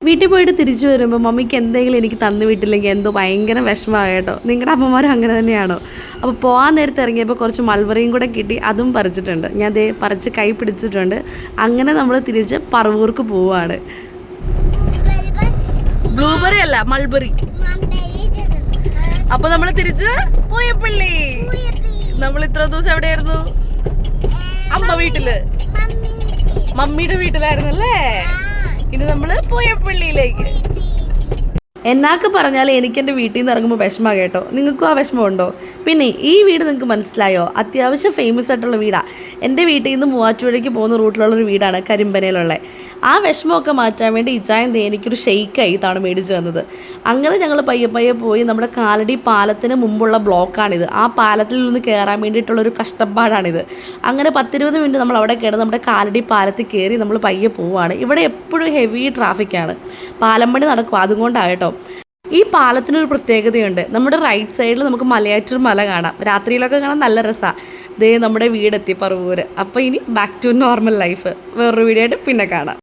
വീട്ടിൽ പോയിട്ട് തിരിച്ചു വരുമ്പോൾ മമ്മിക്ക് എന്തെങ്കിലും എനിക്ക് തന്നു വിട്ടില്ലെങ്കിൽ എന്തോ ഭയങ്കര വിഷമമാണ് കേട്ടോ. നിങ്ങളുടെ അമ്മമാരും അങ്ങനെ തന്നെയാണോ? അപ്പോൾ പോകാൻ നേരത്തെ ഇറങ്ങിയപ്പോൾ കുറച്ച് മൾബറിയും കൂടെ കിട്ടി, അതും പറിച്ചിട്ടുണ്ട്. ഞാൻ ദേ പറിച്ച് കൈ പിടിച്ചിട്ടുണ്ട്. അങ്ങനെ നമ്മൾ തിരിച്ച് പറവൂർക്ക് പോവുകയാണ്. ബ്ലൂബെറി അല്ല, മൾബറി. അപ്പോൾ നമ്മൾ തിരിച്ച് പൂയപ്പള്ളി. നമ്മൾ ഇത്ര ദിവസം എവിടെയായിരുന്നു? അമ്മ വീട്ടില്, മമ്മിയുടെ വീട്ടിലായിരുന്നു അല്ലേ? ഇനി നമ്മള് പൂയപ്പള്ളിയിലേക്ക്. എന്നൊക്കെ പറഞ്ഞാൽ എനിക്ക് എൻ്റെ വീട്ടിൽ നിന്ന് ഇറങ്ങുമ്പോൾ വിഷമമാണ് കേട്ടോ. നിങ്ങൾക്കും ആ വിഷമമുണ്ടോ? പിന്നെ ഈ വീട് നിങ്ങൾക്ക് മനസ്സിലായോ? അത്യാവശ്യം ഫേമസ് ആയിട്ടുള്ള വീടാണ്. എൻ്റെ വീട്ടിൽ നിന്ന് മൂവാറ്റുപുഴയ്ക്ക് പോകുന്ന റൂട്ടിലുള്ളൊരു വീടാണ്, കരിമ്പനയിലുള്ള. ആ വിഷമമൊക്കെ മാറ്റാൻ വേണ്ടി ഇച്ചായൻ എനിക്കൊരു ഷെയ്ക്കായി ഇതാണ് മേടിച്ച് തന്നത്. അങ്ങനെ ഞങ്ങൾ പയ്യെ പയ്യെ പോയി. നമ്മുടെ കാലടി പാലത്തിന് മുമ്പുള്ള ബ്ലോക്കാണിത്. ആ പാലത്തിൽ നിന്ന് കയറാൻ വേണ്ടിയിട്ടുള്ളൊരു കഷ്ടപ്പാടാണിത്. അങ്ങനെ 10-20 മിനിറ്റ് നമ്മൾ അവിടെ കിടന്ന് നമ്മുടെ കാലടി പാലത്തിൽ കയറി നമ്മൾ പയ്യെ പോവുകയാണ്. ഇവിടെ എപ്പോഴും ഹെവി ട്രാഫിക്കാണ്, പാലം പണി നടക്കും. അതുകൊണ്ടാണ് കേട്ടോ. ഈ പാലത്തിനൊരു പ്രത്യേകതയുണ്ട്. നമ്മുടെ റൈറ്റ് സൈഡിൽ നമുക്ക് മലയാറ്റൂർ മല കാണാം. രാത്രിയിലൊക്കെ കാണാൻ നല്ല രസമാണ്. ദേ നമ്മുടെ വീടെത്തി, പറവൂര്. അപ്പോൾ ഇനി ബാക്ക് ടു നോർമൽ ലൈഫ്. വേറൊരു വീഡിയോ ആയിട്ട് പിന്നെ കാണാം.